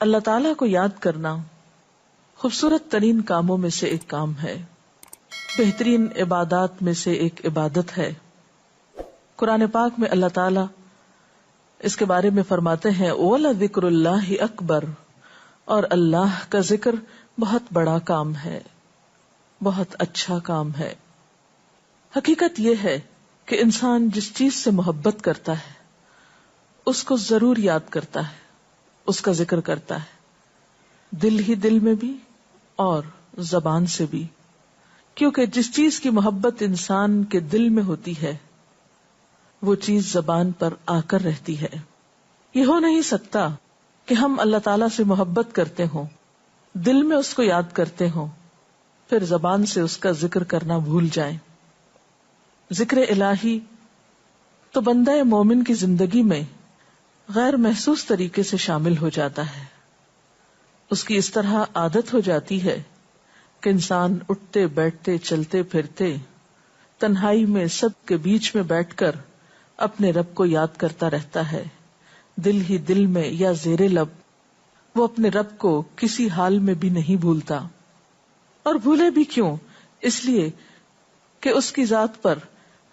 اللہ تعالیٰ کو یاد کرنا خوبصورت ترین کاموں میں سے ایک کام ہے، بہترین عبادات میں سے ایک عبادت ہے۔ قرآن پاک میں اللہ تعالیٰ اس کے بارے میں فرماتے ہیں وَلَذِكْرُ اللَّهِ أَكْبَرُ، اور اللہ کا ذکر بہت بڑا کام ہے، بہت اچھا کام ہے۔ حقیقت یہ ہے کہ انسان جس چیز سے محبت کرتا ہے اس کو ضرور یاد کرتا ہے، اس کا ذکر کرتا ہے، دل ہی دل میں بھی اور زبان سے بھی، کیونکہ جس چیز کی محبت انسان کے دل میں ہوتی ہے وہ چیز زبان پر آ کر رہتی ہے۔ یہ ہو نہیں سکتا کہ ہم اللہ تعالیٰ سے محبت کرتے ہوں، دل میں اس کو یاد کرتے ہوں، پھر زبان سے اس کا ذکر کرنا بھول جائیں۔ ذکر الہی تو بندہ مومن کی زندگی میں غیر محسوس طریقے سے شامل ہو جاتا ہے، اس کی اس طرح عادت ہو جاتی ہے کہ انسان اٹھتے بیٹھتے چلتے پھرتے تنہائی میں سب کے بیچ میں بیٹھ کر اپنے رب کو یاد کرتا رہتا ہے، دل ہی دل میں یا زیر لب وہ اپنے رب کو کسی حال میں بھی نہیں بھولتا۔ اور بھولے بھی کیوں؟ اس لیے کہ اس کی ذات پر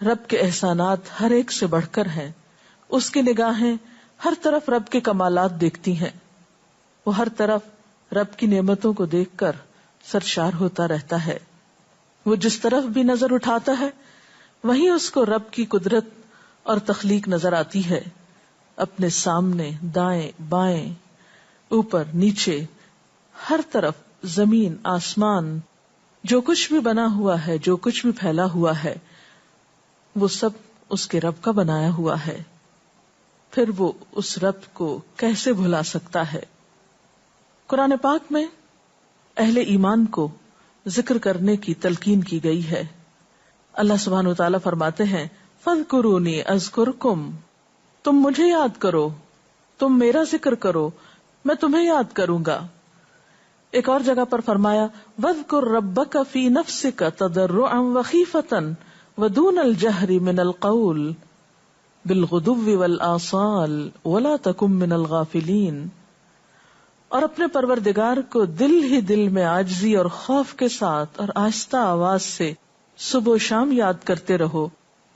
رب کے احسانات ہر ایک سے بڑھ کر ہیں، اس کی نگاہیں ہر طرف رب کے کمالات دیکھتی ہیں، وہ ہر طرف رب کی نعمتوں کو دیکھ کر سرشار ہوتا رہتا ہے۔ وہ جس طرف بھی نظر اٹھاتا ہے وہیں اس کو رب کی قدرت اور تخلیق نظر آتی ہے، اپنے سامنے، دائیں بائیں، اوپر نیچے، ہر طرف زمین آسمان، جو کچھ بھی بنا ہوا ہے، جو کچھ بھی پھیلا ہوا ہے، وہ سب اس کے رب کا بنایا ہوا ہے۔ پھر وہ اس رب کو کیسے بھلا سکتا ہے؟ قرآن پاک میں اہل ایمان کو ذکر کرنے کی تلقین کی گئی ہے۔ اللہ سبحانہ وتعالیٰ فرماتے ہیں فَاذْكُرُونِي أَذْكُرْكُمْ، تم مجھے یاد کرو، تم میرا ذکر کرو، میں تمہیں یاد کروں گا۔ ایک اور جگہ پر فرمایا وَاذْكُرْ رَبَّكَ فِي نَفْسِكَ تَضَرُّعًا وَخِيفَةً وَدُونَ الْجَهْرِ مِنَ الْقَوْلِ بِالْغُدُوِّ وَالْآصَالِ وَلَا تَكُن مِّنَ الْغَافِلِينَ، اور اپنے پروردگار کو دل ہی دل میں عاجزی اور خوف کے ساتھ اور آہستہ آواز سے صبح و شام یاد کرتے رہو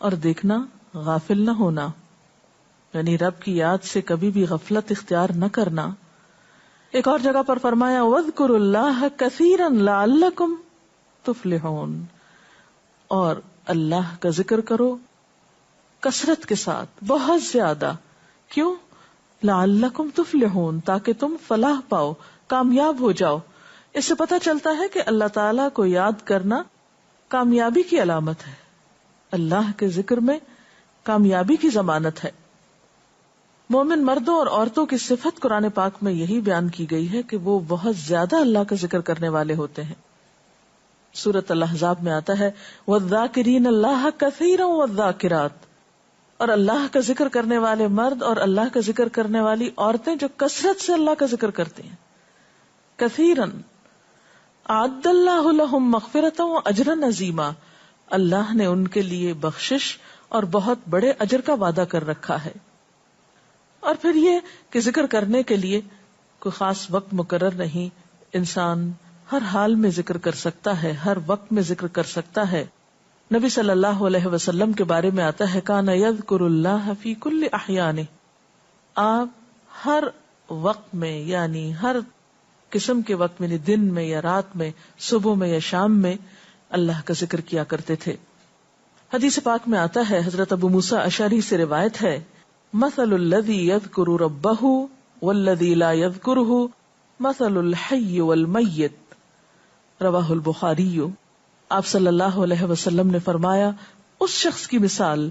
اور دیکھنا غافل نہ ہونا، یعنی رب کی یاد سے کبھی بھی غفلت اختیار نہ کرنا۔ ایک اور جگہ پر فرمایا وَاذْكُرُوا اللَّهَ كَثِيرًا لَعَلَّكُمْ تُفْلِحُونَ، اور اللہ کا ذکر کرو کثرت کے ساتھ، بہت زیادہ، کیوں؟ لَعَلَّكُمْ تُفْلِحُونَ، تاکہ تم فلاح پاؤ، کامیاب ہو جاؤ۔ اس سے پتہ چلتا ہے کہ اللہ تعالیٰ کو یاد کرنا کامیابی کی علامت ہے، اللہ کے ذکر میں کامیابی کی ضمانت ہے۔ مومن مردوں اور عورتوں کی صفت قرآن پاک میں یہی بیان کی گئی ہے کہ وہ بہت زیادہ اللہ کا ذکر کرنے والے ہوتے ہیں۔ سورۃ الاحزاب میں آتا ہے وَالذَّاكِرِينَ اللَّهَ كَثِيرًا وَالذَّاكِرَاتِ، اور اللہ کا ذکر کرنے والے مرد اور اللہ کا ذکر کرنے والی عورتیں جو کثرت سے اللہ کا ذکر کرتے ہیں۔ کثیرن اعد اللہ لہم مغفرۃ واجرا عظیما، اللہ نے ان کے لیے بخشش اور بہت بڑے اجر کا وعدہ کر رکھا ہے۔ اور پھر یہ کہ ذکر کرنے کے لیے کوئی خاص وقت مقرر نہیں، انسان ہر حال میں ذکر کر سکتا ہے، ہر وقت میں ذکر کر سکتا ہے۔ نبی صلی اللہ علیہ وسلم کے بارے میں آتا ہے کان یذکر اللہ فی کل احیانہ، آپ ہر وقت میں، یعنی ہر قسم کے وقت میں، دن میں یا رات میں، صبح میں یا شام میں اللہ کا ذکر کیا کرتے تھے۔ حدیث پاک میں آتا ہے، حضرت ابو موسیٰ اشعری سے روایت ہے مثل الذی یذکر ربہ والذی لا یذکرہ مثل الحی والمیت، رواہ البخاری۔ آپ صلی اللہ علیہ وسلم نے فرمایا اس شخص کی مثال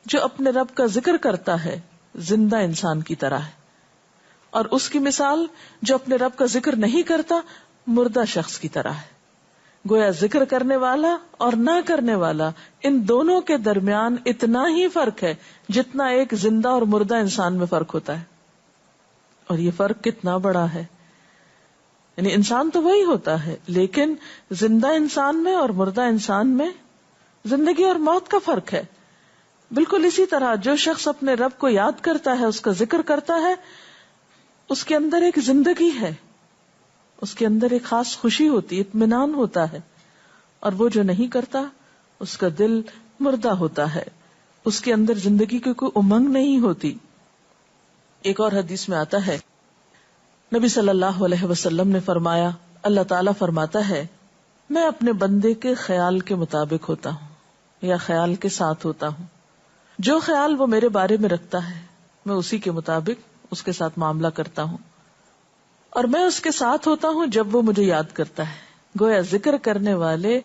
جو اپنے رب کا ذکر کرتا ہے زندہ انسان کی طرح ہے، اور اس کی مثال جو اپنے رب کا ذکر نہیں کرتا مردہ شخص کی طرح ہے۔ گویا ذکر کرنے والا اور نہ کرنے والا، ان دونوں کے درمیان اتنا ہی فرق ہے جتنا ایک زندہ اور مردہ انسان میں فرق ہوتا ہے۔ اور یہ فرق کتنا بڑا ہے، یعنی انسان تو وہی ہوتا ہے، لیکن زندہ انسان میں اور مردہ انسان میں زندگی اور موت کا فرق ہے۔ بالکل اسی طرح جو شخص اپنے رب کو یاد کرتا ہے، اس کا ذکر کرتا ہے، اس کے اندر ایک زندگی ہے، اس کے اندر ایک خاص خوشی ہوتی ہے، اطمینان ہوتا ہے، اور وہ جو نہیں کرتا اس کا دل مردہ ہوتا ہے، اس کے اندر زندگی کی کوئی امنگ نہیں ہوتی. ایک اور حدیث میں آتا ہے، نبی صلی اللہ علیہ وسلم نے فرمایا، اللہ تعالیٰ فرماتا ہے میں اپنے بندے کے خیال کے مطابق ہوتا ہوں یا خیال کے ساتھ ہوتا ہوں. جو خیال وہ میرے بارے میں رکھتا ہے میں اسی کے مطابق اس کے ساتھ معاملہ کرتا ہوں، اور میں اس کے ساتھ ہوتا ہوں جب وہ مجھے یاد کرتا ہے. گویا ذکر کرنے والے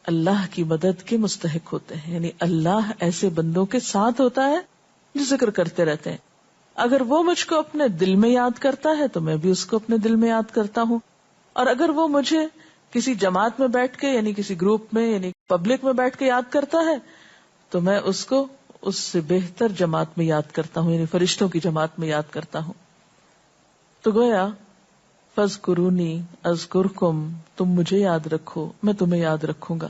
اللہ کی مدد کے مستحق ہوتے ہیں، یعنی اللہ ایسے بندوں کے ساتھ ہوتا ہے جو ذکر کرتے رہتے ہیں. اگر وہ مجھ کو اپنے دل میں یاد کرتا ہے تو میں بھی اس کو اپنے دل میں یاد کرتا ہوں، اور اگر وہ مجھے کسی جماعت میں بیٹھ کے یعنی کسی گروپ میں یعنی پبلک میں بیٹھ کے یاد کرتا ہے تو میں اس کو اس سے بہتر جماعت میں یاد کرتا ہوں، یعنی فرشتوں کی جماعت میں یاد کرتا ہوں. تو گویا فاذکرونی اذکرکم، تم مجھے یاد رکھو میں تمہیں یاد رکھوں گا.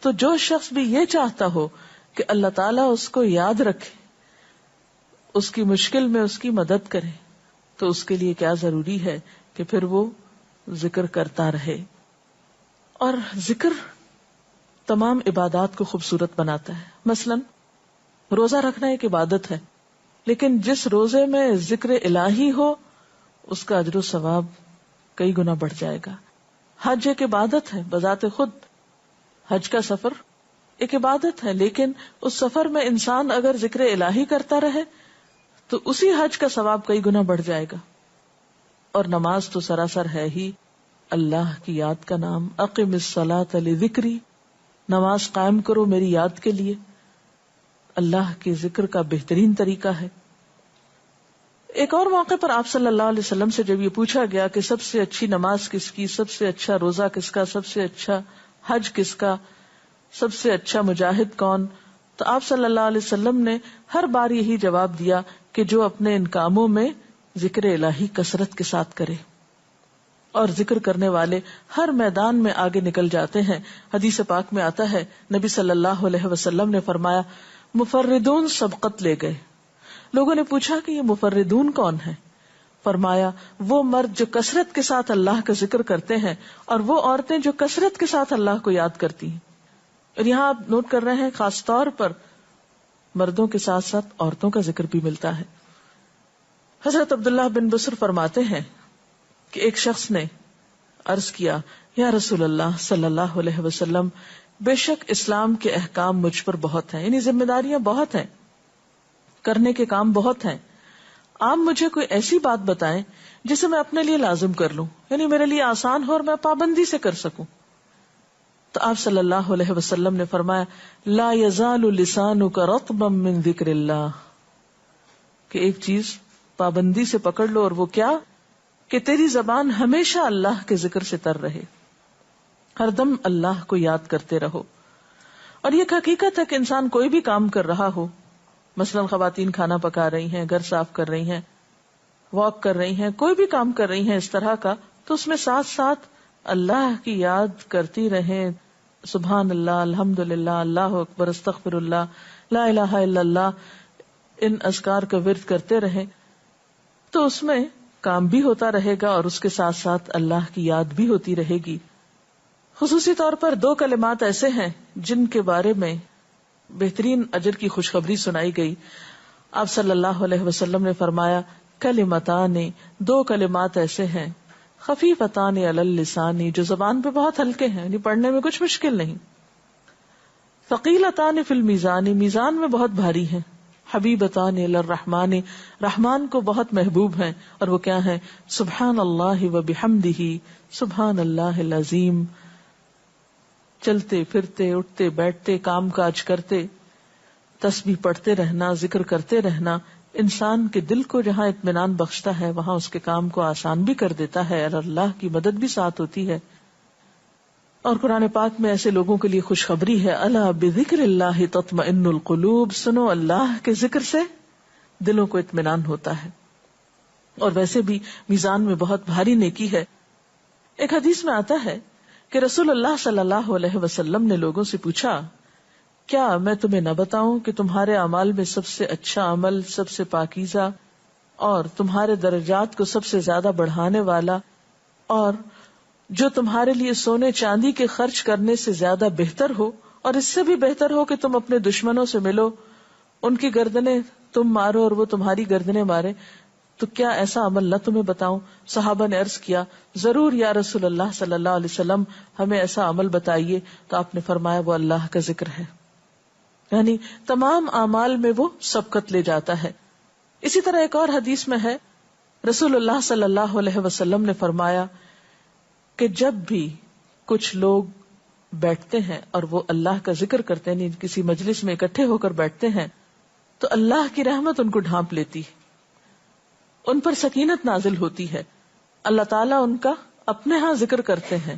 تو جو شخص بھی یہ چاہتا ہو کہ اللہ تعالیٰ اس کو یاد رکھے، اس کی مشکل میں اس کی مدد کرے، تو اس کے لیے کیا ضروری ہے کہ پھر وہ ذکر کرتا رہے. اور ذکر تمام عبادات کو خوبصورت بناتا ہے. مثلا روزہ رکھنا ایک عبادت ہے، لیکن جس روزے میں ذکر الہی ہو اس کا اجر و ثواب کئی گنا بڑھ جائے گا. حج ایک عبادت ہے بذات خود، حج کا سفر ایک عبادت ہے، لیکن اس سفر میں انسان اگر ذکر الہی کرتا رہے تو اسی حج کا ثواب کئی گنا بڑھ جائے گا. اور نماز تو سراسر ہے ہی اللہ کی یاد کا نام. اقم الصلاۃ لذکری، نماز قائم کرو میری یاد کے لیے. اللہ کے ذکر کا بہترین طریقہ ہے. ایک اور موقع پر آپ صلی اللہ علیہ وسلم سے جب یہ پوچھا گیا کہ سب سے اچھی نماز کس کی، سب سے اچھا روزہ کس کا، سب سے اچھا حج کس کا، سب سے اچھا مجاہد کون، تو آپ صلی اللہ علیہ وسلم نے ہر بار یہی جواب دیا کہ جو اپنے ان کاموں میں ذکر الہی کثرت کے ساتھ کرے. اور ذکر کرنے والے ہر میدان میں آگے نکل جاتے ہیں. حدیث پاک میں آتا ہے نبی صلی اللہ علیہ وسلم نے فرمایا مفردون سبقت لے گئے. لوگوں نے پوچھا کہ یہ مفردون کون ہے؟ فرمایا وہ مرد جو کثرت کے ساتھ اللہ کا ذکر کرتے ہیں اور وہ عورتیں جو کثرت کے ساتھ اللہ کو یاد کرتی ہیں. اور یہاں آپ نوٹ کر رہے ہیں خاص طور پر مردوں کے ساتھ ساتھ عورتوں کا ذکر بھی ملتا ہے. حضرت عبداللہ بن بصر فرماتے ہیں کہ ایک شخص نے عرض کیا یا رسول اللہ صلی اللہ علیہ وسلم، بے شک اسلام کے احکام مجھ پر بہت ہیں، یعنی ذمہ داریاں بہت ہیں، کرنے کے کام بہت ہیں. آپ مجھے کوئی ایسی بات بتائیں جسے میں اپنے لیے لازم کر لوں، یعنی میرے لیے آسان ہو اور میں پابندی سے کر سکوں. تو آپ صلی اللہ علیہ وسلم نے فرمایا لا یزال لسانک رطبا من ذکر اللہ، کہ ایک چیز پابندی سے پکڑ لو، اور وہ کیا کہ تیری زبان ہمیشہ اللہ کے ذکر سے تر رہے، ہر دم اللہ کو یاد کرتے رہو. اور یہ حقیقت ہے کہ انسان کوئی بھی کام کر رہا ہو، مثلا خواتین کھانا پکا رہی ہیں، گھر صاف کر رہی ہیں، واک کر رہی ہیں، کوئی بھی کام کر رہی ہیں اس طرح کا، تو اس میں ساتھ ساتھ اللہ کی یاد کرتی رہیں. سبحان اللہ، الحمد للہ، اللہ اکبر، استغفر اللہ، لا الہ الا اللہ، ان اذکار کا ورد کرتے رہیں، تو اس میں کام بھی ہوتا رہے گا اور اس کے ساتھ ساتھ اللہ کی یاد بھی ہوتی رہے گی. خصوصی طور پر 2 کلمات ایسے ہیں جن کے بارے میں بہترین اجر کی خوشخبری سنائی گئی. آپ صلی اللہ علیہ وسلم نے فرمایا کلمتان، 2 کلمات ایسے ہیں خفیفتان علی اللسان، جو زبان پہ بہت ہلکے ہیں، یعنی پڑھنے میں کچھ مشکل نہیں. ثقیلتان فی المیزان، میزان میں بہت بھاری ہیں. حبیبتان الی الرحمن، رحمان کو بہت محبوب ہیں، اور وہ کیا ہیں؟ سبحان اللہ و بحمدہ، سبحان اللہ العظیم. چلتے پھرتے، اٹھتے بیٹھتے، کام کاج کرتے، تسبیح پڑھتے رہنا، ذکر کرتے رہنا انسان کے دل کو جہاں اطمینان بخشتا ہے وہاں اس کے کام کو آسان بھی کر دیتا ہے، اور اللہ کی مدد بھی ساتھ ہوتی ہے. اور قرآن پاک میں ایسے لوگوں کے لیے خوشخبری ہے، الا بذکر اللہ تطمئن القلوب، سنو اللہ کے ذکر سے دلوں کو اطمینان ہوتا ہے. اور ویسے بھی میزان میں بہت بھاری نیکی ہے. ایک حدیث میں آتا ہے کہ رسول اللہ صلی اللہ علیہ وسلم نے لوگوں سے پوچھا کیا میں تمہیں نہ بتاؤں کہ تمہارے اعمال میں سب سے اچھا عمل، سب سے پاکیزہ، اور تمہارے درجات کو سب سے زیادہ بڑھانے والا، اور جو تمہارے لیے سونے چاندی کے خرچ کرنے سے زیادہ بہتر ہو، اور اس سے بھی بہتر ہو کہ تم اپنے دشمنوں سے ملو، ان کی گردنیں تم مارو اور وہ تمہاری گردنیں مارے، تو کیا ایسا عمل نہ تمہیں بتاؤں؟ صحابہ نے عرض کیا ضرور یا رسول اللہ صلی اللہ علیہ وسلم، ہمیں ایسا عمل بتائیے. تو آپ نے فرمایا وہ اللہ کا ذکر ہے، یعنی تمام اعمال میں وہ سبقت لے جاتا ہے. اسی طرح ایک اور حدیث میں ہے، رسول اللہ صلی اللہ علیہ وسلم نے فرمایا کہ جب بھی کچھ لوگ بیٹھتے ہیں اور وہ اللہ کا ذکر کرتے ہیں، یعنی کسی مجلس میں اکٹھے ہو کر بیٹھتے ہیں، تو اللہ کی رحمت ان کو ڈھانپ لیتی ہے، ان پر سکینت نازل ہوتی ہے. اللہ تعالیٰ ان کا اپنے ہاں ذکر کرتے ہیں.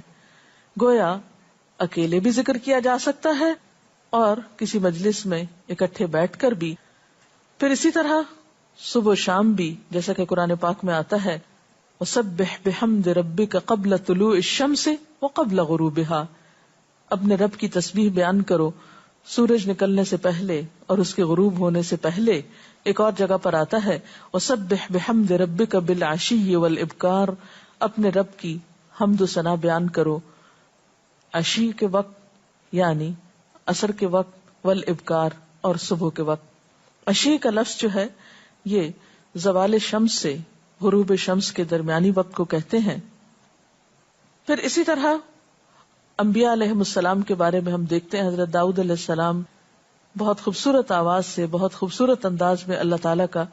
گویا اکیلے بھی ذکر کیا جا سکتا ہے اور کسی مجلس میں اکٹھے بیٹھ کر بھی. پھر اسی طرح صبح و شام بھی، جیسا کہ قرآن پاک میں آتا ہے وَسَبِّحْ بِحَمْدِ رَبِّكَ قَبْلَ طُلُوعِ الشَّمْسِ وَقَبْلَ غُرُوبِهَا، اپنے رب کی تسبیح بیان کرو سورج نکلنے سے پہلے اور اس کے غروب ہونے سے پہلے. ایک اور جگہ پر آتا ہے وَسَبِّحْ بِحَمْدِ رَبِّكَ بِالْعَشِيِّ وَالْإِبْكَارِ، اپنے رب کی حمد و ثنا بیان کرو عشی کے وقت یعنی عصر کے وقت، والابکار اور صبح کے وقت. عشی کا لفظ جو ہے یہ زوال شمس سے غروب شمس کے درمیانی وقت کو کہتے ہیں. پھر اسی طرح انبیاء علیہ السلام کے بارے میں ہم دیکھتے ہیں، حضرت داؤد علیہ السلام بہت خوبصورت آواز سے، بہت خوبصورت انداز میں اللہ تعالیٰ کا